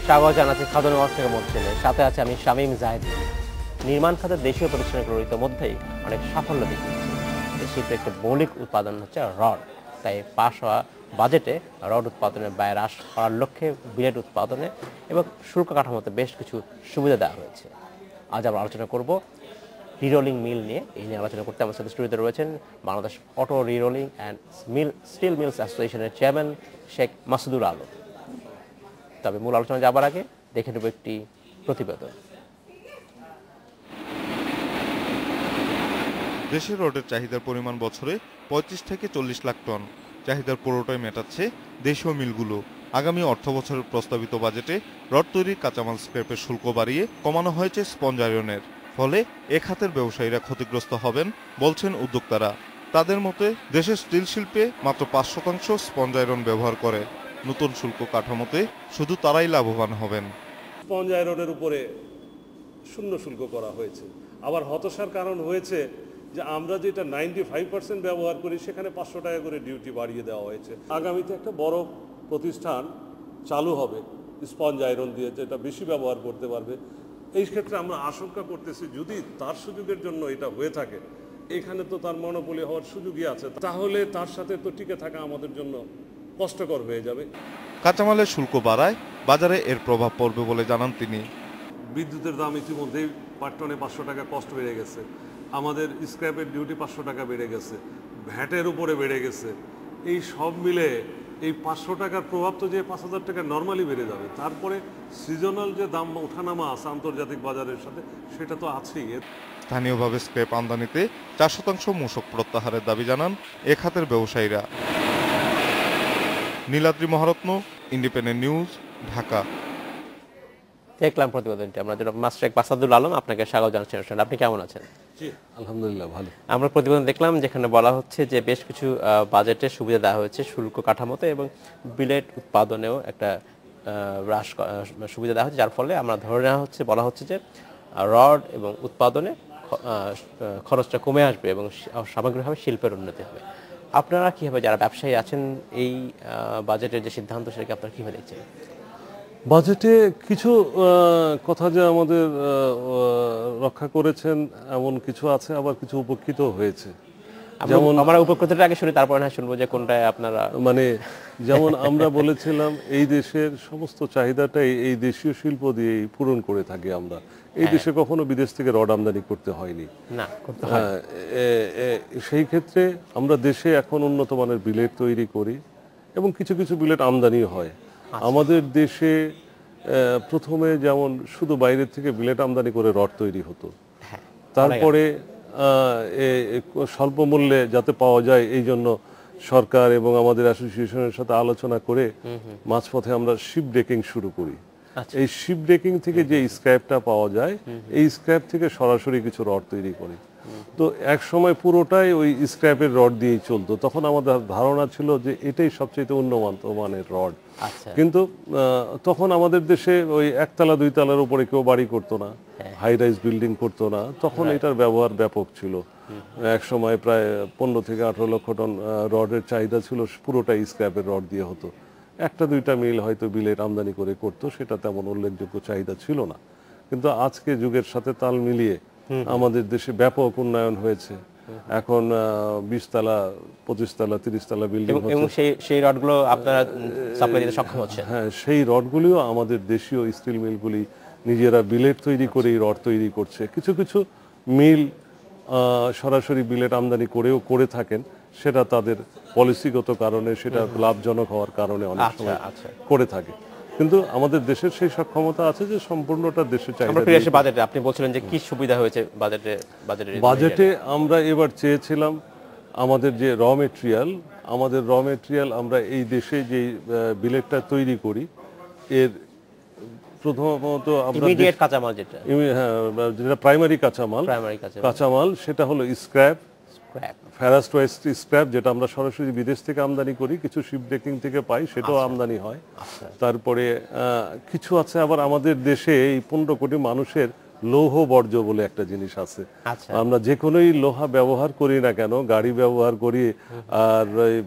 স্বাগত জানাচ্ছি খাদ্যনগর থেকে মধ্যে সাথে আছে আমি শামীম জাহিদ। নির্মাণ খাতের দেশীয় প্রতিষ্ঠানগুলোর ইতিমধ্যেই অনেক সাফল্য দেখিয়েছে। দেশীয় একটা মৌলিক উৎপাদন হচ্ছে রড, তাই পাশ হওয়া বাজেটে রড উৎপাদনের ব্যয় হ্রাস করার লক্ষ্যে বিলেট উৎপাদনে এবং শুল্ক কাঠামোতে বেশ কিছু সুবিধা দেওয়া হয়েছে। আজ আমরা আলোচনা করব রিরোলিং মিল নিয়ে। এই নিয়ে আলোচনা করতে আমার সাথে স্টুডিওতে রয়েছেন Bangladesh auto rerolling and steel mills অ্যাসোসিয়েশনের চেয়ারম্যান শেখ মাসুদুল আলম। তবে মূল আলোচনা যাবার আগে দেখে নেব একটি প্রতিবেদন। দেশের রডের চাহিদার পরিমাণ বছরে ৩৫ থেকে ৪০ লাখ টন। চাহিদার পুরোটাই মেটাচ্ছে দেশীয় মিলগুলো। আগামী অর্থবছরের প্রস্তাবিত বাজেটে রড তৈরির কাঁচামাল স্ক্র্যাপের শুল্ক বাড়িয়ে কমানো হয়েছে স্পঞ্জ আয়রনের। ফলে এ খাতের ব্যবসায়ীরা ক্ষতিগ্রস্ত হবেন বলছেন উদ্যোক্তারা। তাদের মতে দেশের স্টিল শিল্পে মাত্র ৫% স্পঞ্জ আয়রন ব্যবহার করে। নতুন শুল্ক কাঠামোতে শুধু তারাই লাভবান হবেন। স্পঞ্জ আয়রনের উপরে শূন্য শুল্ক করা হয়েছে। আবার হতাশার কারণ হয়েছে যে আমরা যেটা 95% ব্যবহার করি সেখানে ৫০০ টাকা করে ডিউটি বাড়িয়ে দেওয়া হয়েছে। আগামীতে একটা বড় প্রতিষ্ঠান চালু হবে স্পঞ্জ আয়রন দিয়ে, যেটা বেশি ব্যবহার করতে পারবে। এই ক্ষেত্রে আমরা আশঙ্কা করতেছি যদি তার সুযোগের জন্য এটা হয়ে থাকে, এখানে তো তার মনোপলি হওয়ার সুযোগই আছে, তাহলে তার সাথে তো টিকে থাকা আমাদের জন্য কষ্টকর হয়ে যাবে। কাঁচামালের শুল্ক বাড়ায় বাজারে এর প্রভাব পড়বে বলে জানান তিনি। বিদ্যুতের দাম ইতিমধ্যেই পার টনে ৫০০ টাকা কষ্ট বেড়ে গেছে। আমাদের স্ক্র্যাপের ডিউটি ৫০০ টাকা বেড়ে গেছে, ভ্যাটের উপরে বেড়ে গেছে। এই সব মিলে এই ৫০০ টাকার প্রভাব তো যে ৫,০০০ টাকা নর্মালি বেড়ে যাবে। তারপরে সিজনাল যে দাম ওঠানামা আছে আন্তর্জাতিক বাজারের সাথে, সেটা তো আছেই। স্থানীয়ভাবে স্ক্র্যাপ আমদানিতে ৪% মূসক প্রত্যাহারের দাবি জানান এ খাতের ব্যবসায়ীরা। Niladri Maharatna, independent news, Dhaka. দেখলাম প্রতিবেদনটি। আমরা জনাব শেখ মাসুদুল আলম, আপনাকে স্বাগত জানাচ্ছি। আপনি কেমন আছেন? জি, আলহামদুলিল্লাহ ভালো। আমরা প্রতিবেদন দেখলাম যেখানে বলা হচ্ছে যে বেশ কিছু বাজেটে সুবিধা দেওয়া হয়েছে শুল্ক কাঠামোতে এবং বিলেট উৎপাদনেও একটা হ্রাস সুবিধা দেওয়া হচ্ছে, যার ফলে আমরা ধরে নেওয়া হচ্ছে, বলা হচ্ছে যে রড এবং উৎপাদনে খরচটা কমে আসবে এবং সামগ্রিকভাবে শিল্পের উন্নতি হবে। আপনারা কীভাবে, যারা ব্যবসায়ী আছেন, এই বাজেটের যে সিদ্ধান্ত সেটাকে আপনারা কীভাবে দেখছেন? বাজেটে কিছু কথা যে আমাদের রক্ষা করেছেন এমন কিছু আছে, আবার কিছু উপকৃত হয়েছে। যেমন আমরা উপকৃতটা আগে শুনি, তারপরে না শুনবো যে কোনটায় আপনারা মানে যেমন আমরা বলেছিলাম এই দেশের সমস্ত চাহিদাটাই এই দেশীয় শিল্প দিয়েই পূরণ করে থাকি আমরা। এই দেশে কখনো বিদেশ থেকে রড আমদানি করতে হয়নি না, করতে হয়। সেই ক্ষেত্রে আমরা দেশে এখন উন্নত মানের বিলেট তৈরি করি এবং কিছু কিছু বিলেট আমদানি হয়। আমাদের দেশে প্রথমে যেমন শুধু বাইরের থেকে বিলেট আমদানি করে রড তৈরি হতো, তারপরে স্বল্প মূল্যে যাতে পাওয়া যায় এই জন্য সরকার এবং আমাদের অ্যাসোসিয়েশনের সাথে আলোচনা করে মাঝপথে আমরা শিপ ডেকিং শুরু করি। এই শিপ ডেকিং থেকে যে স্ক্র্যাপটা পাওয়া যায়, এই স্ক্র্যাপ থেকে সরাসরি কিছু রড তৈরি করি। তো এক সময় পুরোটাই ওই স্ক্র্যাপের রড দিয়েই চলতো। তখন আমাদের ধারণা ছিল যে এটাই সবচেয়ে উন্নত মানের রড। কিন্তু তখন আমাদের দেশে ওই একতলা দুইতলার উপরে কেউ বাড়ি করতো না, হাই রাইজ বিল্ডিং করতো না। তখন এটার ব্যবহার ব্যাপক ছিল। এক সময় প্রায় ১৫ থেকে ১৮ লক্ষ টন রডের চাহিদা ছিল, পুরোটাই স্ক্র্যাপের রড দিয়ে হতো। একটা দুইটা মিল হয়তো বিলেট আমদানি করে করতো, সেটা তেমন উল্লেখযোগ্য চাহিদা ছিল না। কিন্তু আজকে যুগের সাথে তাল মিলিয়ে আমাদের দেশে ব্যাপক উন্নয়ন হয়েছে। এখন ২০ তলা, ২৫ তলা, ৩০ তলা বিল্ডিং হচ্ছে এবং সেই রডগুলো আপনারা সাপ্লাই দিতে সক্ষম হচ্ছেন। হ্যাঁ, সেই রডগুলিও আমাদের দেশীয় স্টিল মিলগুলি নিজেরা বিলেট তৈরি করে এই রড তৈরি করছে। কিছু কিছু মিল সরাসরি বিলেট আমদানি করেও করে থাকেন, সেটা তাদের পলিসিগত কারণে, সেটা লাভজনক হওয়ার কারণে অনেক সময় করে থাকে। কিন্তু আমাদের দেশের সেই সক্ষমতা আছে যে সম্পূর্ণটা দেশের চাহিদা। বাজেটে আপনি বলছিলেন যে কি সুবিধা হয়েছে বাজেটে আমরা এবার চেয়েছিলাম আমাদের যে আমাদের র মেটেরিয়াল আমরা এই দেশে যে বিলেটটা তৈরি করি, এর প্রথমত আমরা যেটা প্রাইমারি কাঁচামাল সেটা হলো স্ক্র্যাপ, ফেরাস ওয়েস্ট স্ক্র্যাপ, যেটা আমরা সরাসরি বিদেশ থেকে আমদানি করি, কিছু শিপ ডেকিং থেকে পাই, সেটাও আমদানি হয়। তারপরে কিছু আছে আবার আমাদের দেশে এই ১৫ কোটি মানুষের লৌহ বর্জ্য বলে একটা জিনিস আছে। আচ্ছা। আমরা যে কোনোই লোহা ব্যবহার করি না কেন, গাড়ি ব্যবহার করি আর এই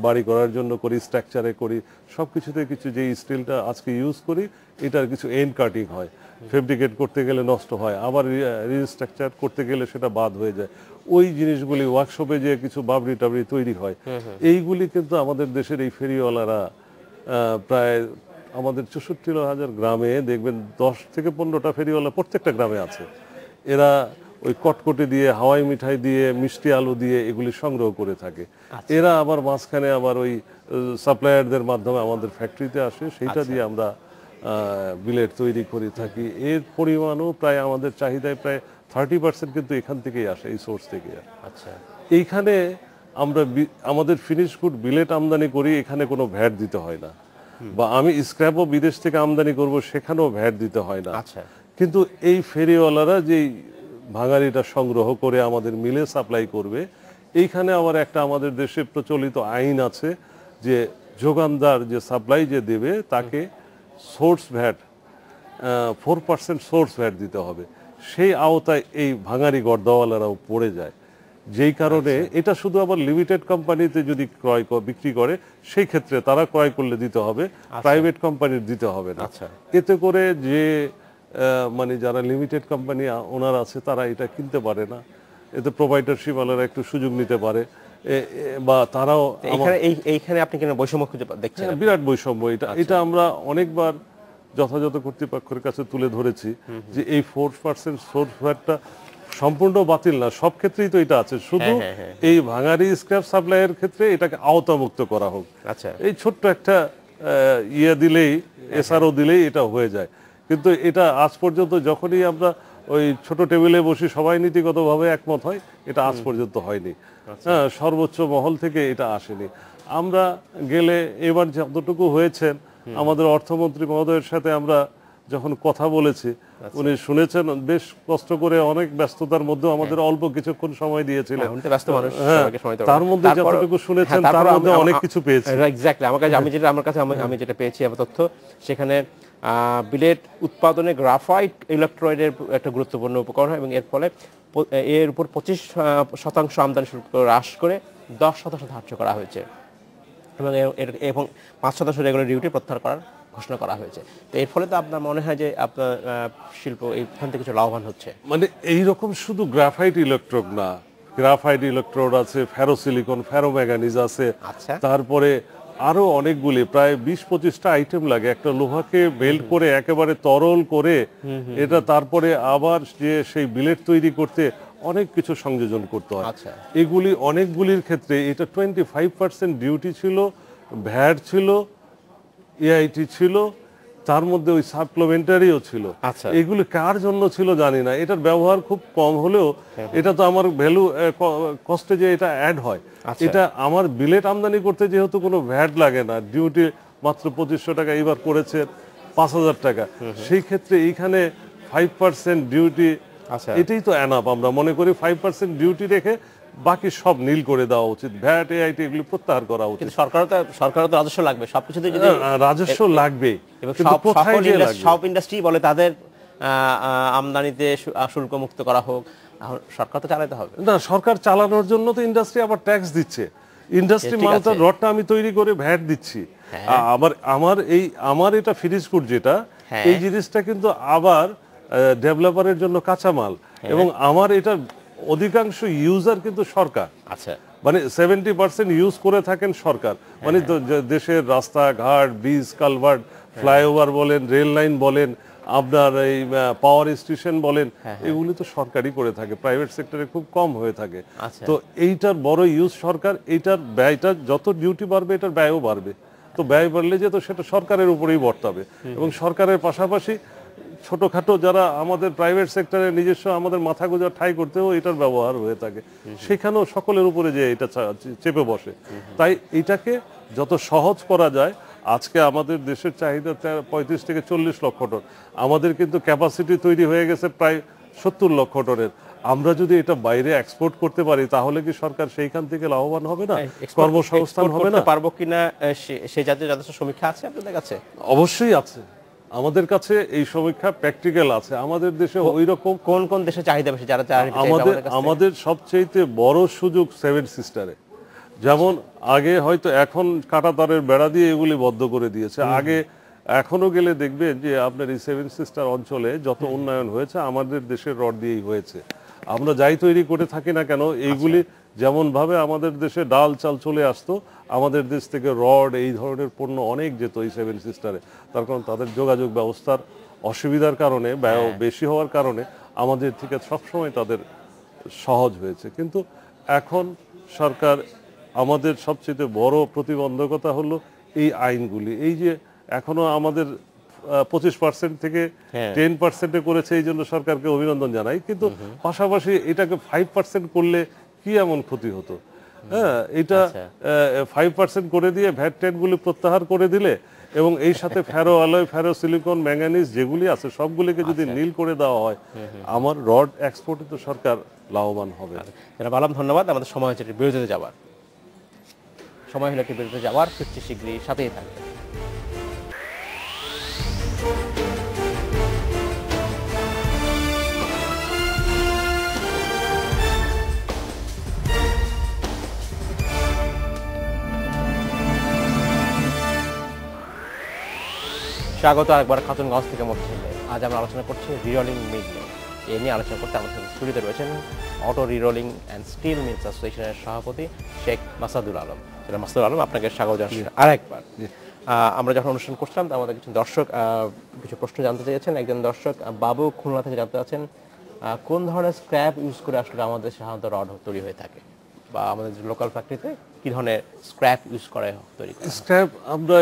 বাড়ি করার জন্য করি, স্ট্রাকচারে করি, সবকিছুতে কিছু যে স্টিলটা আজকে ইউজ করি এটার কিছু এন্ড কাটিং হয়, ফেব্রিকেট করতে গেলে নষ্ট হয়, আবার রিস্ট্রাকচার করতে গেলে সেটা বাদ হয়ে যায়। ওই জিনিসগুলি ওয়ার্কশপে যে কিছু বাবরি টাবরি তৈরি হয়, এইগুলি কিন্তু আমাদের দেশের এই ফেরিওয়ালারা প্রায় আমাদের 64,000 গ্রামে দেখবেন 10 থেকে 15টা ফেরিওয়ালা প্রত্যেকটা গ্রামে আছে। এরা ওই কটকটি দিয়ে, হাওয়াই মিঠাই দিয়ে, মিষ্টি আলু দিয়ে এগুলি সংগ্রহ করে থাকে। এরা আবার মাঝখানে আবার ওই সাপ্লায়ারদের মাধ্যমে আমাদের ফ্যাক্টরিতে আসে, সেইটা দিয়ে আমরা বিলেট তৈরি করে থাকি। এর পরিমাণও প্রায় আমাদের চাহিদায় প্রায় 30% কিন্তু এখান থেকেই আসে, এই সোর্স থেকে। আচ্ছা। এইখানে আমরা আমাদের ফিনিশ গুড বিলেট আমদানি করি, এখানে কোনো ভ্যাট দিতে হয় না, বা আমি স্ক্র্যাপও বিদেশ থেকে আমদানি করব সেখানেও ভ্যাট দিতে হয় না। আচ্ছা। কিন্তু এই ফেরিওয়ালারা যেই ভাঙাড়িটা সংগ্রহ করে আমাদের মিলে সাপ্লাই করবে, এইখানে আবার একটা আমাদের দেশে প্রচলিত আইন আছে যে যোগানদার যে সাপ্লাই যে দেবে তাকে সোর্স ভ্যাট 4% সোর্স ভ্যাট দিতে হবে। সেই আওতায় এই ভাঙাড়ি গর্দাওয়ালারাও পড়ে যায়, যেই কারণে এটা শুধু আবার লিমিটেড কোম্পানিতে যদি বিক্রি করে সেই ক্ষেত্রে তারা ক্রয় করলে দিতে হবে, প্রাইভেট কোম্পানির দিতে হবে না। এতে করে যে মানে যারা লিমিটেড কোম্পানি ওনার আছে তারা এটা কিনতে পারে না, এতে প্রোভাইডারশিপ ওনারা একটু সুযোগ নিতে পারে, বা তারাও এইখানে আপনি কেন বৈষম্য খুঁজে দেখছেন? বিরাট বৈষম্য এটা আমরা অনেকবার যথাযথ কর্তৃপক্ষের কাছে তুলে ধরেছি যে এই 4% সোর্স ভ্যাটটা সম্পূর্ণ বাতিল না, সব ক্ষেত্রেই তো এটা আছে, শুধু এই ভাঙারি স্ক্র্যাপ সাপ্লাইয়ের ক্ষেত্রে এটাকে আওতামুক্ত করা হোক। আচ্ছা। এই ছোট্ট একটা ইয়ে দিলেই, এসআরও দিলেই এটা হয়ে যায়। কিন্তু এটা আজ পর্যন্ত যখনই আমরা ওই ছোট টেবিলে বসি সবাই নীতিগতভাবে একমত হয়, এটা আজ পর্যন্ত হয়নি। হ্যাঁ, সর্বোচ্চ মহল থেকে এটা আসেনি। আমরা গেলে এবার যতটুকু হয়েছেন, আমাদের অর্থমন্ত্রী মহোদয়ের সাথে আমরা যখন কথা বলেছি, উনি শুনেছেন, বেশ কষ্ট করে অনেক ব্যস্ততার মধ্যে আমাদের অল্প কিছুক্ষণ সময় দিয়েছিলেন। তার মধ্যে যতটুকু শুনেছেন তার মধ্যে অনেক কিছু পেয়েছি। এক্স্যাক্টলি আমি যেটা পেয়েছি আমার তথ্য, সেখানে বিলেট উৎপাদনে গ্রাফাইট ইলেকট্রোডের একটা গুরুত্বপূর্ণ উপকরণ হয় এবং এর ফলে এর উপর 25% আমদানি শুল্ক হ্রাস করে 10% ধার্য করা হয়েছে এবং 5% রেগুলার ডিউটি প্রত্যাহার করার ঘোষণা করা হয়েছে। তো এর ফলে তো আপনার মনে হয় যে আপনার শিল্প এইখান থেকে কিছু লাভবান হচ্ছে? মানে এইরকম শুধু গ্রাফাইট ইলেকট্রোড না, গ্রাফাইট ইলেকট্রোড আছে, ফেরোসিলিকন, ফেরোম্যাঙ্গানিজ আছে, তারপরে আরো অনেকগুলি প্রায় 20-25টা আইটেম লাগে একটা লোহাকে বেল্ট করে একেবারে তরল করে এটা তারপরে আবার যে সেই বিলেট তৈরি করতে অনেক কিছু সংযোজন করতে হয়। এগুলি অনেকগুলির ক্ষেত্রে এটা 25% ডিউটি ছিল, ভ্যাট ছিল, এআইটি ছিল, তার মধ্যে ওই সাপ্লিমেন্টারিও ছিল। এগুলি কার জন্য ছিল জানি না, এটার ব্যবহার খুব কম হলেও এটা তো আমার ভ্যালু কস্টে যে এটা অ্যাড হয়, এটা আমার বিলেট আমদানি করতে যেহেতু কোনো ভ্যাট লাগে না, ডিউটি মাত্র 2500 টাকা, এবার করেছে 5000 টাকা, সেই ক্ষেত্রে এইখানে 5% ডিউটি, এটাই তো এনাফ। আমরা মনে করি 5% ডিউটি রেখে বাকি সব নীল করে দেওয়া উচিত, ভ্যাট এআইটি এগুলো প্রত্যাহার করা উচিত। সরকারও তো রাজস্ব লাগবে, সবকিছুতে যদি রাজস্ব লাগবে, সব ইন্ডাস্ট্রি বলে তাদের আমদানিতে শুল্ক মুক্ত করা হোক, সরকার তো চালাতে হবে না। সরকার চালানোর জন্য তো ইন্ডাস্ট্রি আবার ট্যাক্স দিচ্ছে, ইন্ডাস্ট্রি মালটা রডটা আমি তৈরি করে ভ্যাট দিচ্ছি, আমার এটা ফিনিশ গুড যেটা, এই জিনিসটা কিন্তু আবার ডেভেলপারের জন্য কাঁচামাল, এবং আমার এটা অধিকাংশ ইউজার কিন্তু সরকার। আচ্ছা, মানে 70% ইউজ করে থাকেন সরকার, মানে দেশের রাস্তাঘাট, ব্রিজ, কালভার্ট, ফ্লাইওভার বলেন, রেল লাইন বলেন, আপনার এই পাওয়ার স্টেশন বলেন, এগুলি তো সরকারই করে থাকে, প্রাইভেট সেক্টরে খুব কম হয়ে থাকে। তো এইটার বড় ইউজ সরকার, এইটার ব্যয়টা যত ডিউটি বাড়বে এটার ব্যয়ও বাড়বে, তো ব্যয় বাড়লে যে তো সেটা সরকারের উপরেই বর্তাবে, এবং সরকারের পাশাপাশি ছোটখাটো যারা আমাদের প্রাইভেট সেক্টরে নিজস্ব আমাদের মাথা গোঁজা ঠাই করতেও এটার ব্যবহার হয়ে থাকে, সেখানেও সকলের উপরে যে এটা চেপে বসে। তাই এটাকে যত সহজ করা যায়, আজকে আমাদের দেশের চাহিদা 35 থেকে 40 লক্ষ টন, আমাদের কিন্তু ক্যাপাসিটি তৈরি হয়ে গেছে প্রায় 70 লক্ষ টনের। আমরা যদি এটা বাইরে এক্সপোর্ট করতে পারি তাহলে কি সরকার সেইখান থেকে লাভবান হবে না, কর্মসংস্থান হবে না? পারবো কিনা সেই জাতীয় যথেষ্ট সমীক্ষা আছে আপনাদের কাছে? অবশ্যই আছে, আমাদের কাছে এই সমীক্ষা প্র্যাকটিক্যাল আছে। আমাদের দেশে ওই রকম কোন কোন দেশে চাহিদা বেশি, যারা চাহিদা আমাদের সবচেয়ে বড় সুযোগ সেভেন সিস্টারে। যেমন আগে হয়তো, এখন কাঁটাতারের বেড়া দিয়ে এগুলি বদ্ধ করে দিয়েছে, আগে এখনো গেলে দেখবেন যে আপনার এই সেভেন সিস্টার অঞ্চলে যত উন্নয়ন হয়েছে আমাদের দেশের রড দিয়েই হয়েছে। আমরা যাই তৈরি করে থাকি না কেন, এইগুলি যেমন ভাবে আমাদের দেশে ডাল চাল চলে আসতো, আমাদের দেশ থেকে রড এই ধরনের পণ্য অনেক যেত এই সেভেন সিস্টারে। তার কারণ তাদের যোগাযোগ ব্যবস্থার অসুবিধার কারণে, ব্যয় বেশি হওয়ার কারণে আমাদের থেকে সবসময় তাদের সহজ হয়েছে। কিন্তু এখন সরকার, আমাদের সবচেয়ে বড় প্রতিবন্ধকতা হলো এই আইনগুলি। এই যে এখনো আমাদের 25% থেকে 10% করেছে, এই জন্য সরকারকে অভিনন্দন জানাই। কিন্তু পাশাপাশি এটাকে 5% করলে কি এমন ক্ষতি হতো? হ্যাঁ, এটা 5% করে দিয়ে ভ্যাট ট্যাটগুলি প্রত্যাহার করে দিলে এবং এই সাথে ফেরো অ্যালয়, ফেরো সিলিকন, ম্যাঙ্গানিজ যেগুলি আছে সবগুলিকে যদি নীল করে দেওয়া হয়, আমার রড এক্সপোর্টে তো সরকার লাভবান হবে। জনাব আলম, ধন্যবাদ। আমাদের সময় হচ্ছে বিরতিতে যাওয়ার সময় হলো, একটি বিরতিতে যাওয়ার, ফিরছি শীঘ্রই, সাথেই থাকবে। স্বাগত আরেকবার খাতুনগঞ্জ থেকে মধ্যে। আজ আমরা আলোচনা করছি রিরোলিং মিল নিয়ে। এ নিয়ে আলোচনা করতে আমাদের সাথে স্টুডিওতে রয়েছেন auto rerolling and steel mills অ্যাসোসিয়েশনের সভাপতি শেখ মাসাদুল আলম। মাসাদুল আলম, আপনাকে স্বাগত জানাচ্ছি আরেকবার। আমরা যখন অনুষ্ঠান করছিলাম আমাদের কিছু দর্শক কিছু প্রশ্ন জানতে চেয়েছেন। একজন দর্শক বাবু খুলনা থেকে জানতে চাচ্ছেন, কোন ধরনের স্ক্র্যাপ ইউজ করে আসলে আমাদের সাধারণত রড তৈরি হয়ে থাকে, বা আমাদের লোকাল ফ্যাক্টরিতে কি ধরনের স্ক্র্যাপ ইউজ করে তৈরি করে? স্ক্র্যাপ আমরা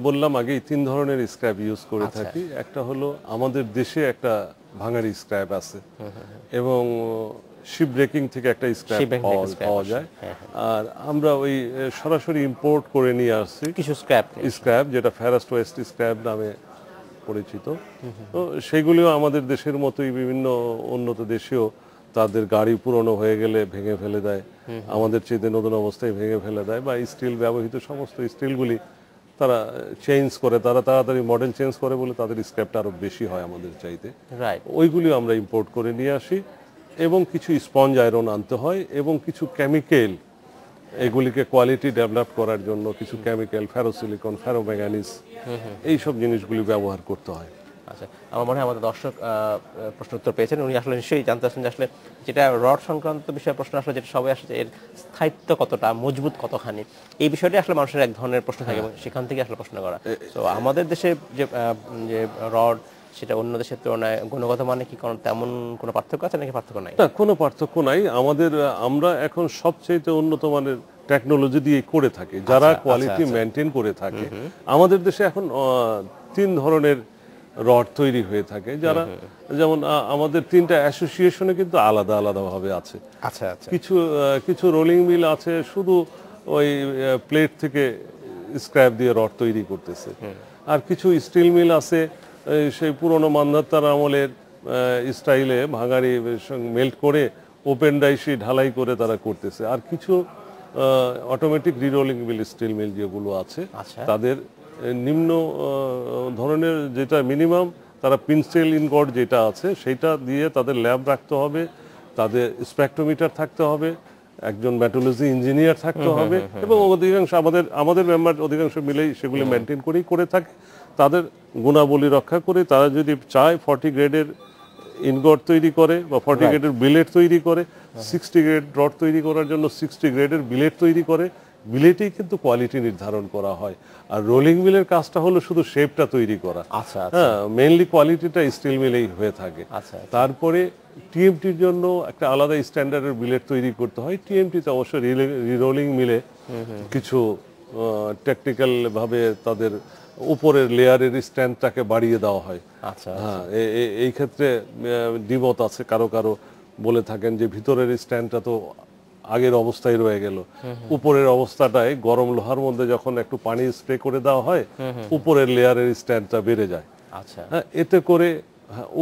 বললাম আগেই 3 ধরনের স্ক্র্যাপ ইউজ করে থাকি। একটা হলো আমাদের দেশে একটা ভাঙাড়ি স্ক্র্যাপ আছে, এবং শিপ ব্রেকিং থেকে একটা স্ক্র্যাপ পাওয়া যায়। আর আমরা ওই সরাসরি ইম্পোর্ট করে নিয়ে আসছি কিছু স্ক্র্যাপ, যেটা ফেরাস্ট ওয়েস্ট স্ক্র্যাপ নামে পরিচিত। তো সেগুলিও আমাদের দেশের মতোই বিভিন্ন উন্নত দেশেও তাদের গাড়ি পুরনো হয়ে গেলে ভেঙে ফেলে দেয়, আমাদের চেয়ে নতুন অবস্থায় ভেঙে ফেলে দেয়, বা স্টিল ব্যবহৃত সমস্ত স্টিলগুলি তারা চেঞ্জ করে, তারা তাড়াতাড়ি মডেল চেঞ্জ করে বলে তাদের স্ক্র্যাপটা আরো বেশি হয় আমাদের চাইতে। ওইগুলিও আমরা ইম্পোর্ট করে নিয়ে আসি, এবং কিছু স্পঞ্জ আয়রন আনতে হয়, এবং কিছু কেমিক্যাল, এগুলিকে কোয়ালিটি ডেভেলপ করার জন্য কিছু কেমিক্যাল, ফেরোসিলিকন, ফেরোম্যাঙ্গানিজ, এইসব জিনিসগুলি ব্যবহার করতে হয়। আচ্ছা, আমার মনে হয় আমাদের দর্শক প্রশ্ন উত্তর পেয়েছেন। উনি আসলে নিশ্চয়ই জানতে চাচ্ছেন যে আসলে যেটা রড সংক্রান্ত বিষয়ে প্রশ্ন আসলে, যেটা সবাই আসলে এর স্থায়িত্ব কতটা, মজবুত কতখানি, এই বিষয়টি আসলে মানুষের এক ধরনের প্রশ্ন থাকে, এবং সেখান থেকে আসলে প্রশ্ন করা। তো আমাদের দেশে যে রড, সেটা অন্য দেশের তুলনায় গুণগত মানে কি তেমন কোনো পার্থক্য আছে নাকি পার্থক্য নাই? না, কোনো পার্থক্য নাই। আমরা এখন সবচেয়ে উন্নত মানের টেকনোলজি দিয়ে করে থাকি, যারা কোয়ালিটি মেনটেন করে থাকে। আমাদের দেশে এখন 3 ধরনের রড তৈরি হয়ে থাকে, যারা যেমন আমাদের 3টা অ্যাসোসিয়েশনে কিন্তু আলাদা আলাদা ভাবে আছে। কিছু রোলিং মিল আছে শুধু ওই প্লেট থেকে স্ক্র্যাপ দিয়ে রড তৈরি করতেছে, আর কিছু স্টিল মিল আছে সেই পুরনো মান্ধাতার আমলের স্টাইলে ভাঙাড়ি মেল্ট করে ওপেন ডাইসি ঢালাই করে তারা করতেছে। আর কিছু অটোমেটিক রিরোলিং মিল, স্টিল মিল যেগুলো আছে, তাদের নিম্ন ধরনের যেটা মিনিমাম, তারা পিনস্টেল ইনগট যেটা আছে সেটা দিয়ে তাদের ল্যাব রাখতে হবে, তাদের স্পেকট্রোমিটার থাকতে হবে, একজন মেট্রোলজি ইঞ্জিনিয়ার থাকতে হবে, এবং অধিকাংশ আমাদের মেম্বার অধিকাংশ মিলেই সেগুলি মেনটেন করেই করে থাকে। তাদের গুণাবলী রক্ষা করে তারা যদি চায় 40 গ্রেডের ইনগট তৈরি করে, বা 40 গ্রেডের বিলেট তৈরি করে, 60 গ্রেড রড তৈরি করার জন্য 60 গ্রেডের বিলেট তৈরি করে। বিলেটেই কিন্তু কোয়ালিটি নির্ধারণ করা হয়, আর রোলিং মিলের কাজটা হলো শুধু শেপটা তৈরি করা। হ্যাঁ, মেইনলি কোয়ালিটিটা স্টিল মিলেই হয়ে থাকে। তারপরে টিএমটির জন্য একটা আলাদা স্ট্যান্ডার্ডের বিলেট তৈরি করতে হয়। টিএমটিতে অবশ্য রিরোলিং মিলে কিছু টেকনিক্যাল ভাবে তাদের উপরের লেয়ারের স্ট্যান্ডটাকে বাড়িয়ে দেওয়া হয়। হ্যাঁ, এই ক্ষেত্রে দ্বিমত আছে, কারো বলে থাকেন যে ভিতরের স্ট্যান্ডটা তো আগের অবস্থায় রয়ে গেল, উপরের অবস্থাটায় গরম লোহার মধ্যে যখন একটু পানি স্প্রে করে দেওয়া হয়, উপরের লেয়ারের স্ট্যান্ডটা বেড়ে যায়। হ্যাঁ, এতে করে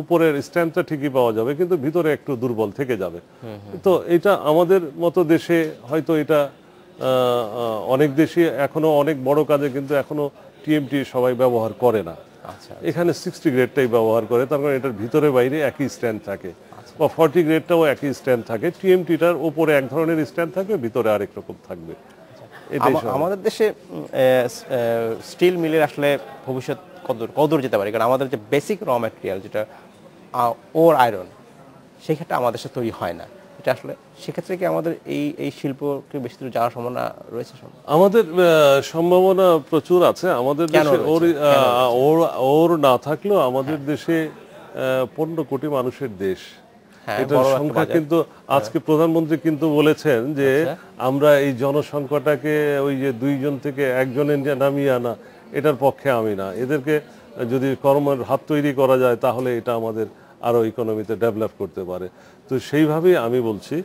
উপরের স্ট্যান্ডটা ঠিকই পাওয়া যাবে, কিন্তু ভিতরে একটু দুর্বল থেকে যাবে। তো এটা আমাদের মতো দেশে হয়তো এটা অনেক দেশে এখনো অনেক বড় কাজে কিন্তু এখনো টিএমটি সবাই ব্যবহার করে না। আচ্ছা এখানে 60 গ্রেডটাই ব্যবহার করে, তার কারণ এটার ভিতরে বাইরে একই স্ট্যান্ড থাকে, বা 40 গ্রেডটাও একই স্ট্যান্ড থাকে। টিএমটিটার উপরে এক ধরনের স্ট্যান্ড থাকবে, ভিতরে আরেক রকম থাকবে। এটাই আমাদের দেশে স্টিল মিলের আসলে ভবিষ্যৎ কদূর যেতে পারে, কারণ আমাদের যে বেসিক র ম্যাটেরিয়াল যেটা ওর আয়রন, সেই ক্ষেত্রে আমাদের দেশে তৈরি হয় না। এটা আসলে সেক্ষেত্রে কি আমাদের এই শিল্পকে বেশি দূর যাওয়ার সম্ভাবনা রয়েছে? আমাদের সম্ভাবনা প্রচুর আছে। আমাদের দেশে ওর না থাকলেও আমাদের দেশে 15 কোটি মানুষের দেশ, এটার সংখ্যা কিন্তু আজকে প্রধানমন্ত্রী কিন্তু বলেছেন যে আমরা এই জনসংখ্যাটাকে ওই যে 2 জন থেকে 1 জনে নামিয়ে আনা, এটার পক্ষে আমি না। এদেরকে যদি কর্মের হাত তৈরি করা যায় তাহলে এটা আমাদের আরো ইকোনমিতে ডেভেলপ করতে পারে। তো সেইভাবেই আমি বলছি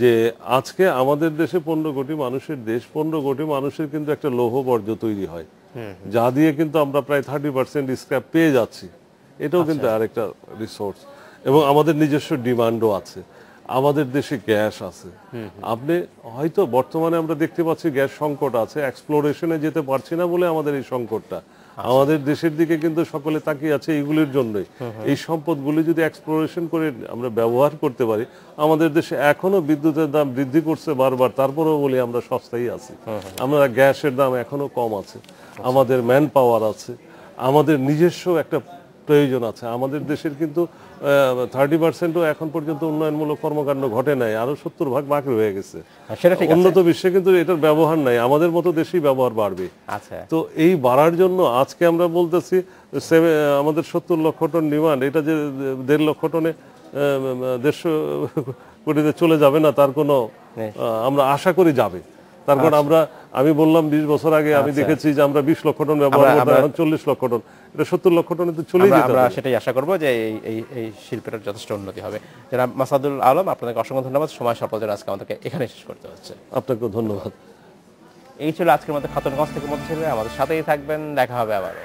যে আজকে আমাদের দেশে 15 কোটি মানুষের দেশ, 15 কোটি মানুষের কিন্তু একটা লৌহ বর্জ্য তৈরি হয়, যা দিয়ে কিন্তু আমরা প্রায় 30% স্ক্র্যাপ পেয়ে যাচ্ছি। এটাও কিন্তু আরেকটা রিসোর্স, এবং আমাদের নিজস্ব ডিমান্ডও আছে। আমাদের দেশে গ্যাস আছে। আপনি হয়তো বর্তমানে আমরা দেখতে পাচ্ছি গ্যাস সংকট আছে, এক্সপ্লোরেশনে যেতে পারছি না বলে আমাদের এই সংকটটা। আমাদের দেশের দিকে কিন্তু সকলে তাকিয়ে আছে এইগুলির জন্যই। এই সম্পদগুলি যদি এক্সপ্লোরেশন করে আমরা ব্যবহার করতে পারি, আমাদের দেশে এখনো বিদ্যুতের দাম বৃদ্ধি করছে বারবার, তারপরেও বলি আমরা সস্তাই আছি। আমরা গ্যাসের দাম এখনো কম আছে, আমাদের ম্যান পাওয়ার আছে, আমাদের নিজস্ব একটা প্রয়োজন আছে। আমাদের দেশের কিন্তু 30%ও এখন পর্যন্ত উন্নয়নমূলক কর্মকাণ্ড ঘটে নাই, আরো 70 ভাগ বাকি রয়ে গেছে। উন্নত বিশ্বে কিন্তু এটার ব্যবহার নাই, আমাদের মতো দেশেই ব্যবহার বাড়বে। তো এই বাড়ার জন্য আজকে আমরা বলতেছি আমাদের 70 লক্ষ টন ডিমান্ড, এটা যে 1.5 লক্ষ টনে 150 কোটিতে চলে যাবে না তার কোনো আমরা আশা করি যাবে। তার কারণ আমি বললাম 20 বছর আগে আমি দেখেছি যে আমরা 20 লক্ষ টন ব্যবহার করতাম, এখন 40 লক্ষ টন, এটা 70 লক্ষ টনে তো চলেই যেতে হবে। আমরা সেটাই আশা করব যে এই শিল্পের যথেষ্ট উন্নতি হবে। জনাব মাসাদুল আলম, আপনাকে অসংখ্য ধন্যবাদ। সময় স্বল্পতার আজকে আমাদেরকে এখানে শেষ করতে হচ্ছে। আপনাকে ধন্যবাদ। এই ছিল আজকের মতো খাতুনগঞ্জ থেকে মধ্যে, আমাদের সাথেই থাকবেন, দেখা হবে আবারও।